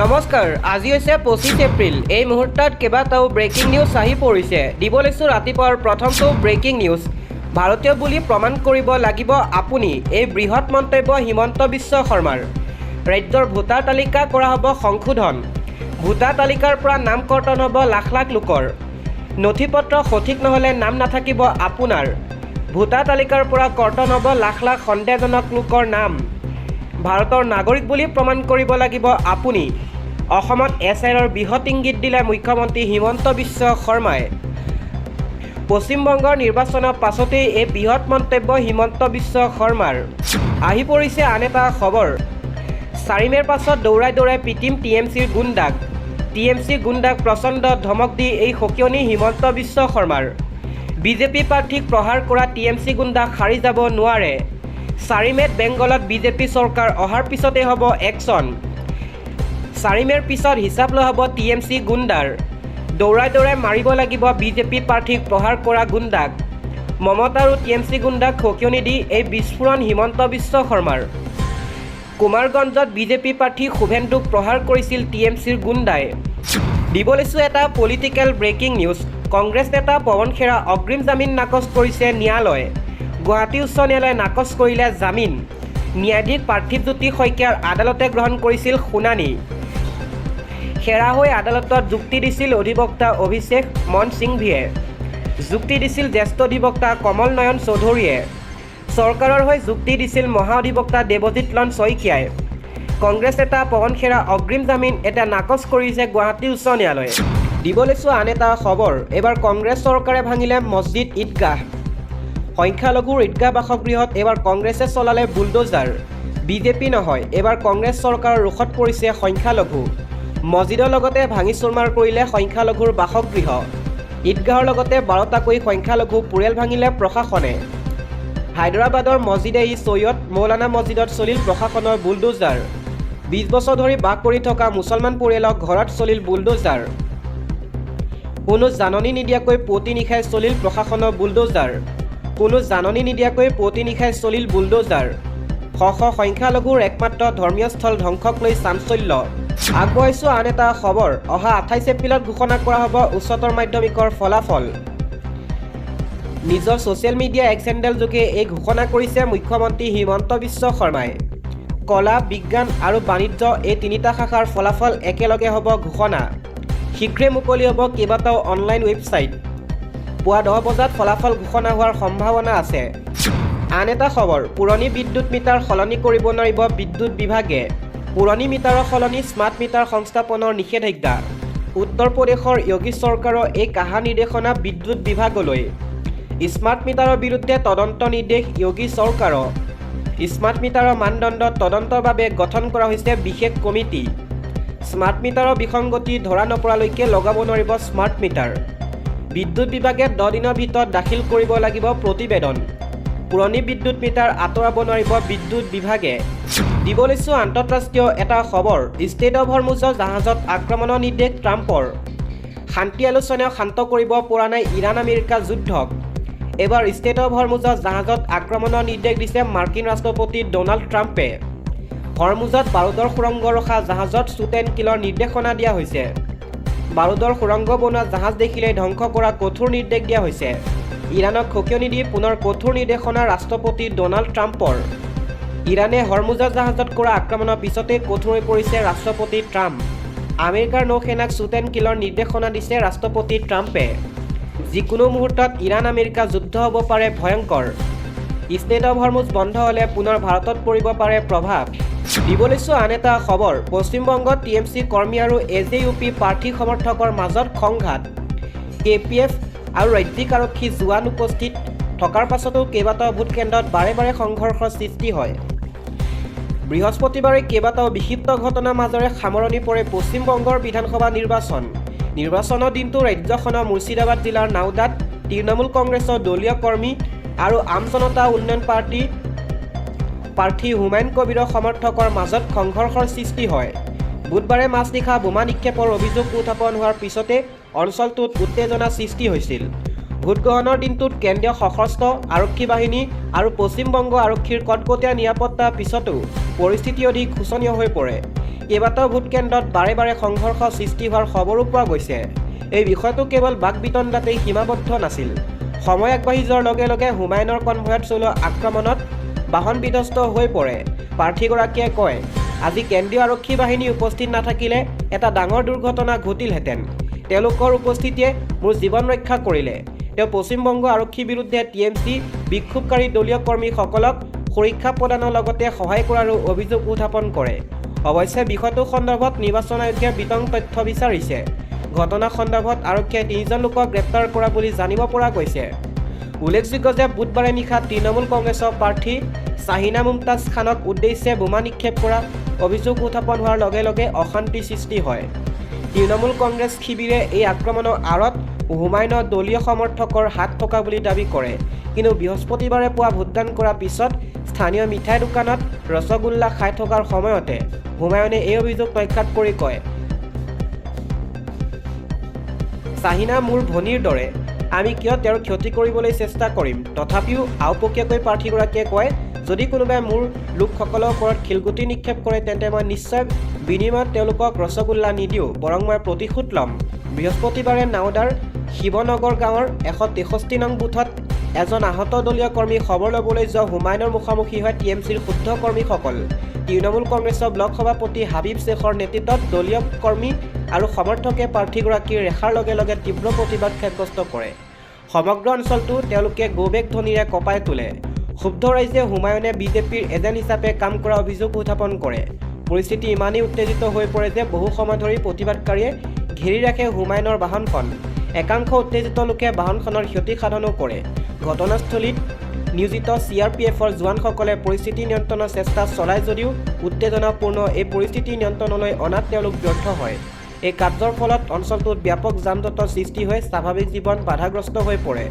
নমস্কাৰ, আজি হৈছে 25 এপ্ৰিল। এই মুহূৰ্তত কেইবাটাও ব্ৰেকিং নিউজ আহি পৰিছে। দিব লৈছোঁ ৰাতিপুৱাৰ প্ৰথমটো ব্ৰেকিং নিউজ। ভাৰতীয় বুলি প্ৰমাণ কৰিব লাগিব আপুনি, এই বৃহৎ মন্তব্য হিমন্ত বিশ্ব শৰ্মাৰ। ৰাজ্যৰ ভোটাৰ তালিকা কৰা হ'ব সংশোধন। ভোটাৰ তালিকাৰ পৰা নাম কৰ্তন হ'ব লাখ লাখ লোকৰ। নথি পত্ৰ সঠিক নহ'লে নাম নাথাকিব আপোনাৰ। ভোটাৰ তালিকাৰ পৰা কৰ্তন হ'ব লাখ লাখ সন্দেহজনক লোকৰ নাম। ভাৰতৰ নাগৰিক বুলি প্ৰমাণ কৰিব লাগিব আপুনি। অসমত SIRৰ বৃহৎ ইংগিত দিলে মুখ্যমন্ত্ৰী হিমন্ত বিশ্ব শৰ্মাই। পশ্চিমবংগৰ নিৰ্বাচনৰ পাছতেই এই বৃহৎ মন্তব্য হিমন্ত বিশ্ব শৰ্মাৰ। আহি পৰিছে আন এটা খবৰ। 4 মে'ৰ পাছত দৌৰাই দৌৰাই পিটিম TMCৰ গুণ্ডাক। TMCৰ গুণ্ডাক প্ৰচণ্ড ধমক দি এই সকিয়নি হিমন্ত বিশ্ব শৰ্মাৰ। BJP প্ৰাৰ্থীক প্ৰহাৰ কৰা TMC গুণ্ডাক সাৰি যাব নোৱাৰে। 4 মে'ত বেংগলত BJP চৰকাৰ অহাৰ পিছতে হ'ব একশ্যন। 4 মে'ৰ পিছত হিচাপ লোৱা হ'ব TMC গুণ্ডাৰ। দৌৰাই দৌৰাই মাৰিব লাগিব BJP প্ৰাৰ্থীক প্ৰহাৰ কৰা গুণ্ডাক। মমতা আৰু TMC গুণ্ডাক সকিয়নি দি এই বিস্ফোৰণ হিমন্ত বিশ্ব শৰ্মাৰ। কুমাৰগঞ্জত BJP প্ৰাৰ্থী শুভেন্দুক প্ৰহাৰ কৰিছিল TMCৰ গুণ্ডাই। দিব লৈছোঁ এটা পলিটিকেল ব্ৰেকিং নিউজ। কংগ্ৰেছ নেতা পৱন খেৰা অগ্ৰিম জামিন নাকচ কৰিছে ন্যায়ালয়। গুৱাহাটী উচ্চ ন্যায়ালয়ে নাকচ কৰিলে জামিন। ন্যায়াধীশ পাৰ্থিৱজ্যোতি শইকীয়াৰ আদালতে গ্ৰহণ কৰিছিল শুনানি। খেৰা হৈ আদালতত যুক্তি দিছিল অধিবক্তা অভিষেক মন সিংভিয়ে। যুক্তি দিছিল জ্যেষ্ঠ অধিবক্তা কমল নয়ন চৌধুৰীয়ে। চৰকাৰৰ হৈ যুক্তি দিছিল মহা অধিবক্তা দেৱজিৎ লন শইকীয়াই। কংগ্ৰেছ নেতা পৱন খেৰা অগ্ৰিম জামিন এতিয়া নাকচ কৰিছে গুৱাহাটী উচ্চ ন্যায়ালয়ে। দিব লৈছোঁ আন এটা খবৰ। এইবাৰ কংগ্ৰেছ চৰকাৰে ভাঙিলে মছজিদ ঈদগাহ। সংখ্যালঘুৰ ঈদগাহ বাসগৃহত এইবাৰ কংগ্ৰেছে চলালে বুলডোজাৰ। BJP নহয়, এইবাৰ কংগ্ৰেছ চৰকাৰৰ ৰোষত পৰিছে সংখ্যালঘু। মছজিদৰ লগতে ভাঙি চুৰমাৰ কৰিলে সংখ্যালঘুৰ বাসগৃহ। ঈদগাহৰ লগতে 12টাকৈ সংখ্যালঘু পৰিয়াল ভাঙিলে প্ৰশাসনে। হায়দৰাবাদৰ মছজিদে ছৈয়দ মৌলানা মছজিদত চলিল প্ৰশাসনৰ বুলডোজাৰ। 20 বছৰ ধৰি বাস কৰি থকা মুছলমান পৰিয়ালক ঘৰত চলিল বুলডোজাৰ। কোনো জাননী নিদিয়াকৈ পুৱতি নিশাই চলিল প্ৰশাসনৰ বুলডোজাৰ। কোনো জাননী নিদিয়াকৈ পুৱতি নিশাই চলিল বুলডোজাৰ। শ শ সংখ্যালঘুৰ একমাত্ৰ ধৰ্মীয় স্থল ধ্বংসক লৈ চাঞ্চল্য। আগবঢ়াইছোঁ আন এটা খবৰ। অহা 28 এপ্ৰিলত ঘোষণা কৰা হ'ব উচ্চতৰ মাধ্যমিকৰ ফলাফল। নিজৰ ছ'চিয়েল মিডিয়া এক্স হেণ্ডেলযোগে এই ঘোষণা কৰিছে মুখ্যমন্ত্ৰী হিমন্ত বিশ্ব শৰ্মাই। কলা, বিজ্ঞান আৰু বাণিজ্য এই তিনিটা শাখাৰ ফলাফল একেলগে হ'ব ঘোষণা। শীঘ্ৰে মুকলি হ'ব কেইবাটাও অনলাইন ৱেবছাইট। পুৱা 10 বজাত ফলাফল ঘোষণা হোৱাৰ সম্ভাৱনা আছে। আন এটা খবৰ, পুৰণি বিদ্যুৎ মিটাৰ সলনি কৰিব নোৱাৰিব বিদ্যুৎ বিভাগে। পুৰণি মিটাৰৰ সলনি স্মাৰ্ট মিটাৰ সংস্থাপনৰ নিষেধাজ্ঞা। উত্তৰ প্ৰদেশৰ য়োগী চৰকাৰৰ এই কাহা নিৰ্দেশনা বিদ্যুৎ বিভাগলৈ। স্মাৰ্ট মিটাৰৰ বিৰুদ্ধে তদন্ত নিৰ্দেশ য়োগী চৰকাৰৰ। স্মাৰ্ট মিটাৰৰ মানদণ্ড তদন্তৰ বাবে গঠন কৰা হৈছে বিশেষ কমিটি। স্মাৰ্ট মিটাৰৰ বিসংগতি ধৰা নপৰালৈকে লগাব নোৱাৰিব স্মাৰ্ট মিটাৰ। বিদ্যুৎ বিভাগে 10 দিনৰ ভিতৰত দাখিল কৰিব লাগিব প্ৰতিবেদন। পুৰণি বিদ্যুৎ মিটাৰ আঁতৰাব নোৱাৰিব বিদ্যুৎ বিভাগে। দিব লৈছোঁ আন্তঃৰাষ্ট্ৰীয় এটা খবৰ। ষ্টেট অৱ হৰমুজৰ জাহাজত আক্ৰমণৰ নিৰ্দেশ ট্ৰাম্পৰ। শান্তি আলোচনাও শান্ত কৰিব পৰা নাই ইৰাণ আমেৰিকা যুদ্ধক। এইবাৰ ষ্টেট অৱ হৰমুজৰ জাহাজত আক্ৰমণৰ নিৰ্দেশ দিছে মাৰ্কিন ৰাষ্ট্ৰপতি ডনাল্ড ট্ৰাম্পে। হৰমুজত বাৰুদৰ সুৰংগ ৰখা জাহাজত শ্বুট এণ্ড কিলৰ নিৰ্দেশনা দিয়া হৈছে। বাৰুদৰ সুৰংগ বনোৱা জাহাজ দেখিলে ধ্বংস কৰা কঠোৰ নিৰ্দেশ দিয়া হৈছে। ইৰাণক সকিয়নি দি পুনৰ কঠোৰ নিৰ্দেশনা ৰাষ্ট্ৰপতি ডনাল্ড ট্ৰাম্পৰ। ইৰাণে হৰমুজৰ জাহাজত কৰা আক্ৰমণৰ পিছতে কঠোৰ হৈ পৰিছে ৰাষ্ট্ৰপতি ট্ৰাম্প। আমেৰিকাৰ নৌসেনাক শ্বুট এণ্ড কিলৰ নিৰ্দেশনা দিছে ৰাষ্ট্ৰপতি ট্ৰাম্পে। যিকোনো মুহূৰ্তত ইৰাণ আমেৰিকা যুদ্ধ হ'ব পাৰে ভয়ংকৰ। ষ্টেট অৱ হৰমুজ বন্ধ হ'লে পুনৰ ভাৰতত পৰিব পাৰে প্ৰভাৱ। দিব লৈছোঁ আন এটা খবৰ। পশ্চিমবংগত TMC কৰ্মী আৰু AJUP প্ৰাৰ্থী সমৰ্থকৰ মাজত সংঘাত। KPF আৰু ৰাজ্যিক আৰক্ষী জোৱান উপস্থিত থকাৰ পাছতো কেইবাটাও ভোটকেন্দ্ৰত বাৰে বাৰে সংঘৰ্ষৰ সৃষ্টি হয়। বৃহস্পতিবাৰে কেইবাটাও বিক্ষিপ্ত ঘটনাৰ মাজেৰে সামৰণি পৰে পশ্চিমবংগৰ বিধানসভা নিৰ্বাচন। নিৰ্বাচনৰ দিনটো ৰাজ্যখনৰ মুৰ্ছিদাবাদ জিলাৰ নাওদাত তৃণমূল কংগ্ৰেছৰ দলীয় কৰ্মী আৰু আম জনতা উন্নয়ন পাৰ্টীৰ প্ৰাৰ্থী হুমায়ুন কবিৰৰ সমৰ্থকৰ মাজত সংঘৰ্ষৰ সৃষ্টি হয়। বুধবাৰে মাজনিশা বোমা নিক্ষেপৰ অভিযোগ উত্থাপন হোৱাৰ পিছতে অঞ্চলটোত উত্তেজনা সৃষ্টি হৈছিল। ভোটগ্ৰহণৰ দিনটোত কেন্দ্ৰীয় সশস্ত্ৰ আৰক্ষী বাহিনী আৰু পশ্চিমবংগ আৰক্ষীৰ কটকটীয়া নিৰাপত্তাৰ পিছতো পৰিস্থিতি অধিক শোচনীয় হৈ পৰে। কেইবাটাও ভোটকেন্দ্ৰত বাৰে বাৰে সংঘৰ্ষ সৃষ্টি হোৱাৰ খবৰো পোৱা গৈছে। এই বিষয়টো কেৱল বাকবিতণ্ডাতেই সীমাবদ্ধ নাছিল। সময় আগবাঢ়ি যোৱাৰ লগে লগে হুমায়ুনৰ কনভয়ত চলোৱা আক্ৰমণত বাহন বিধ্বস্ত হৈ পৰে। প্ৰাৰ্থীগৰাকীয়ে কয়, আজি কেন্দ্ৰীয় আৰক্ষী বাহিনী উপস্থিত নাথাকিলে এটা ডাঙৰ দুৰ্ঘটনা ঘটিলহেঁতেন। তেওঁলোকৰ উপস্থিতিয়ে মোৰ জীৱন ৰক্ষা কৰিলে। তেওঁ পশ্চিমবংগ আৰক্ষীৰ বিৰুদ্ধে টিএমচি বিক্ষোভকাৰী দলীয় কৰ্মীসকলক সুৰক্ষা প্ৰদানৰ লগতে সহায় কৰাৰো অভিযোগ উত্থাপন কৰে। অৱশ্যে বিষয়টো সন্দৰ্ভত নিৰ্বাচন আয়োগে বিতং তথ্য বিচাৰিছে। ঘটনা সন্দৰ্ভত আৰক্ষীয়ে 3জন লোকক গ্ৰেপ্তাৰ কৰা বুলি জানিব পৰা গৈছে। উল্লেখযোগ্য যে বুধবাৰে নিশা তৃণমূল কংগ্ৰেছৰ প্ৰাৰ্থী শ্বাহিনা মুমতাজ খানক উদ্দেশ্যে বোমা নিক্ষেপ কৰা অভিযোগ উত্থাপন হোৱাৰ লগে লগে অশান্তিৰ সৃষ্টি হয়। তৃণমূল কংগ্ৰেছ শিবিৰে এই আক্ৰমণৰ আঁৰত হুমায়ুনৰ দলীয় সমৰ্থকৰ হাত থকা বুলি দাবী কৰে। কিন্তু বৃহস্পতিবাৰে পুৱা ভোটদান কৰাৰ পিছত স্থানীয় মিঠাই দোকানত ৰসগোল্লা খাই থকাৰ সময়তে হুমায়ুনে এই অভিযোগ প্ৰত্যাখ্যান কৰি কয়, শ্বাহিনা মোৰ ভনীৰ দৰে, আমি কিয় তেওঁৰ ক্ষতি কৰিবলৈ চেষ্টা কৰিম। তথাপিও আওপকীয়াকৈ প্ৰাৰ্থীগৰাকীয়ে কয়, যদি কোনোবাই মোৰ লোকসকলৰ ওপৰত শিলগুটি নিক্ষেপ কৰে তেন্তে মই নিশ্চয় বিনিময়ত তেওঁলোকক ৰসগোল্লা নিদিওঁ, বৰং মই প্ৰতিশোধ ল'ম। বৃহস্পতিবাৰে নাওদাৰ শিৱনগৰ গাঁৱৰ 163 নং বুথত এজন আহত দলীয় কৰ্মী খবৰ ল'বলৈ যোৱা হুমায়ুনৰ মুখামুখি হয় টিএমচিৰ শুদ্ধ কৰ্মীসকল। তৃণমূল কংগ্ৰেছৰ ব্লক সভাপতি হাবিব শ্বেখৰ নেতৃত্বত দলীয় কৰ্মী আৰু সমৰ্থকে প্ৰাৰ্থীগৰাকীৰ ৰেখাৰ লগে লগে তীব্ৰ প্ৰতিবাদ ক্ষতিগ্ৰস্ত কৰে। সমগ্ৰ অঞ্চলটো তেওঁলোকে গৌবেগ ধ্বনিৰে কঁপাই তোলে। ক্ষুব্ধ ৰাইজে হুমায়ুনে বিজেপিৰ এজেণ্ট হিচাপে কাম কৰা অভিযোগ উত্থাপন কৰে। পৰিস্থিতি ইমানেই উত্তেজিত হৈ পৰে যে বহু সময় ধৰি প্ৰতিবাদকাৰীয়ে ঘেৰি ৰাখে হুমায়ুনৰ বাহনখন। একাংশ উত্তেজিত লোকে বাহনখনৰ ক্ষতি সাধনো কৰে। ঘটনাস্থলীত নিয়োজিত CRPFৰ জোৱানসকলে পৰিস্থিতি নিয়ন্ত্ৰণৰ চেষ্টা চলায় যদিও উত্তেজনাপূৰ্ণ এই পৰিস্থিতি নিয়ন্ত্ৰণলৈ অনাত তেওঁলোক ব্যৰ্থ হয়। এই কাৰ্যৰ ফলত অঞ্চলটোত ব্যাপক যান-জঁটৰ সৃষ্টি হৈ স্বাভাৱিক জীৱন বাধাগ্ৰস্ত হৈ পৰে।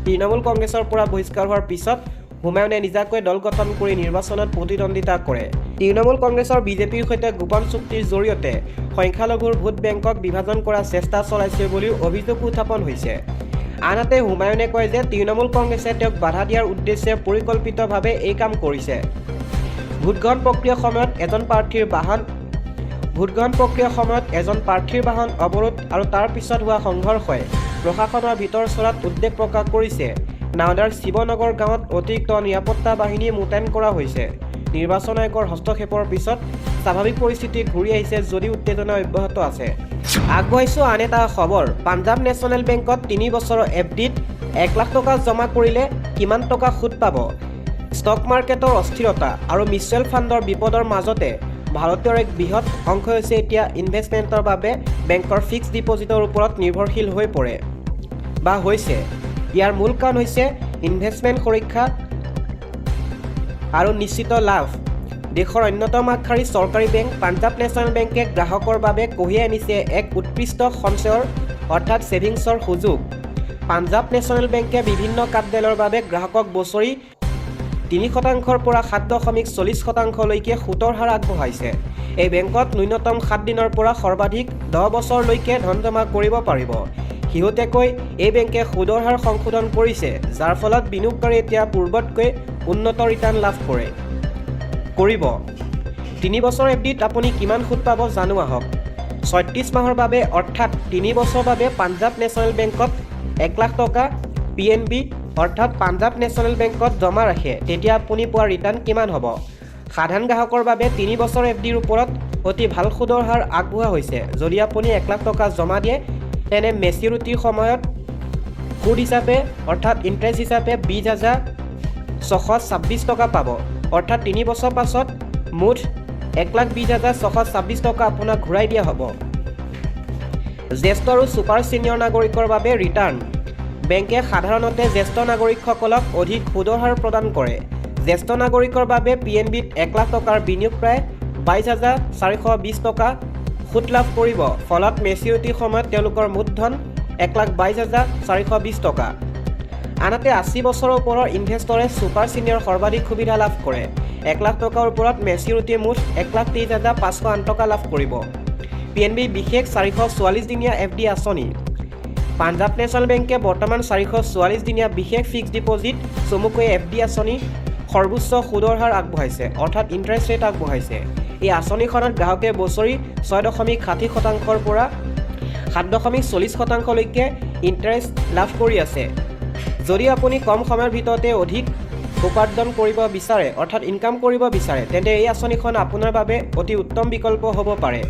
তৃণমূল কংগ্ৰেছৰ পৰা বহিষ্কাৰ হোৱাৰ পিছত হুমায়ুনে নিজাকৈ দল গঠন কৰি নিৰ্বাচনত প্ৰতিদ্বন্দ্বিতা কৰে। তৃণমূল কংগ্ৰেছৰ বিজেপিৰ সৈতে গোপন চুক্তিৰ জৰিয়তে সংখ্যালঘুৰ ভোট বেংকক বিভাজন কৰাৰ চেষ্টা চলাইছে বুলিও অভিযোগ উত্থাপন হৈছে। আনহাতে হুমায়ুনে কয় যে তৃণমূল কংগ্ৰেছে তেওঁক বাধা দিয়াৰ উদ্দেশ্যে পৰিকল্পিতভাৱে এই কাম কৰিছে। ভোটগ্ৰহণ প্ৰক্ৰিয়াৰ সময়ত এজন প্ৰাৰ্থীৰ বাহন অৱৰোধ আৰু তাৰ পিছত হোৱা সংঘৰ্ষই প্ৰশাসনৰ ভিতৰ চৰাত উদ্বেগ প্ৰকাশ কৰিছে। নাওদাৰ শিৱনগৰ গাঁৱত অতিৰিক্ত নিৰাপত্তা বাহিনী মোতায়েন কৰা হৈছে। নিৰ্বাচন আয়োগৰ হস্তক্ষেপৰ পিছত স্বাভাৱিক পৰিস্থিতি ঘূৰি আহিছে যদিও উত্তেজনা অব্যাহত আছে। আগবঢ়াইছোঁ আন এটা খবৰ। পাঞ্জাৱ নেশ্যনেল বেংকত 3 বছৰৰ FDত 1 লাখ টকা জমা কৰিলে কিমান টকা সুদ পাব? ষ্টক মাৰ্কেটৰ অস্থিৰতা আৰু মিউচুৱেল ফাণ্ডৰ বিপদৰ মাজতে ভাৰতীয়ৰ এক বৃহৎ অংশ হৈছে এতিয়া ইনভেষ্টমেণ্টৰ বাবে বেংকৰ ফিক্সড ডিপজিটৰ ওপৰত নিৰ্ভৰশীল হৈ পৰে বা হৈছে। ইয়াৰ মূল কাৰণ হৈছে ইনভেষ্টমেণ্ট সুৰক্ষা আৰু নিশ্চিত লাভ। দেশৰ অন্যতম আগশাৰীৰ চৰকাৰী বেংক পাঞ্জাৱ নেশ্যনেল বেংকে গ্ৰাহকৰ বাবে কঢ়িয়াই আনিছে এক উৎকৃষ্ট সঞ্চয়ৰ অৰ্থাৎ ছেভিংছৰ সুযোগ। পাঞ্জাৱ নেশ্যনেল বেংকে বিভিন্ন কাৰ্যালয়ৰ বাবে গ্ৰাহকক বছৰি 3% পৰা 7.40%লৈকে সুতৰ হাৰ আগবঢ়াইছে। এই বেংকত ন্যূনতম 7 দিনৰ পৰা সৰ্বাধিক 10 বছৰলৈকে ধন জমা কৰিব পাৰিব। শেহতীয়াকৈ এই বেংকে সুদৰ হাৰ সংশোধন কৰিছে, যাৰ ফলত বিনিয়োগকাৰীয়ে এতিয়া পূৰ্বতকৈ উন্নত ৰিটাৰ্ণ লাভ কৰিব। 3 বছৰ FDত আপুনি কিমান সুদ পাব জানো আহক। 36 মাহৰ বাবে অৰ্থাৎ 3 বছৰৰ বাবে পাঞ্জাৱ নেশ্যনেল বেংকত 1 লাখ টকা PNB অৰ্থাৎ পাঞ্জাৱ নেশ্যনেল বেংকত জমা ৰাখে, তেতিয়া আপুনি পোৱা ৰিটাৰ্ণ কিমান হ'ব? সাধাৰণ গ্ৰাহকৰ বাবে 3 বছৰ FDৰ ওপৰত অতি ভাল সুদৰ হাৰ আগবঢ়োৱা হৈছে। যদি আপুনি 1 লাখ টকা জমা দিয়ে তেনে মেচিউৰিটিৰ সময়ত সুদ হিচাপে অৰ্থাৎ ইণ্টাৰেষ্ট হিচাপে 20,626 টকা পাব। অৰ্থাৎ 3 বছৰ পাছত মুঠ 1,20,626 টকা আপোনাক ঘূৰাই দিয়া হ'ব। জ্যেষ্ঠ আৰু ছুপাৰ ছিনিয়ৰ নাগৰিকৰ বাবে ৰিটাৰ্ণ। বেংকে সাধাৰণতে জ্যেষ্ঠ নাগৰিকসকলক অধিক সুদৰ হাৰ প্ৰদান কৰে। জ্যেষ্ঠ নাগৰিকৰ বাবে PNBত 1 লাখ টকাৰ বিনিয়োগ প্ৰায় 22,420 টকা সুদ লাভ কৰিব। ফলত মেচিউৰিটিৰ সময়ত তেওঁলোকৰ মুঠ ধন 1,22,420 টকা। আনহাতে 80 বছৰৰ ওপৰৰ ইনভেষ্টৰে ছুপাৰ ছিনিয়ৰ সৰ্বাধিক সুবিধা লাভ কৰে। 1 লাখ টকাৰ ওপৰত মেচিউৰিটিয়ে মুঠ 1,30,508 টকা লাভ কৰিব। PNB বিশেষ 444 দিনীয়া FD আঁচনি। পাঞ্জাৱ নেশ্যনেল বেংকে বৰ্তমান 444 দিনীয়া বিশেষ ফিক্সড ডিপজিট চমুকৈ FD আঁচনি সৰ্বোচ্চ সুদৰ হাৰ আগবঢ়াইছে অৰ্থাৎ ইণ্টাৰেষ্ট ৰেট আগবঢ়াইছে। এই আঁচনিখনত গ্ৰাহকে বছৰি 6.60% পৰা 7.40%লৈকে ইণ্টাৰেষ্ট লাভ কৰি আছে। যদি আপুনি কম সময়ৰ ভিতৰতে অধিক উপাৰ্জন কৰিব বিচাৰে অৰ্থাৎ ইনকাম কৰিব বিচাৰে তেন্তে এই আঁচনিখন আপোনাৰ বাবে অতি উত্তম বিকল্প হ'ব পাৰে।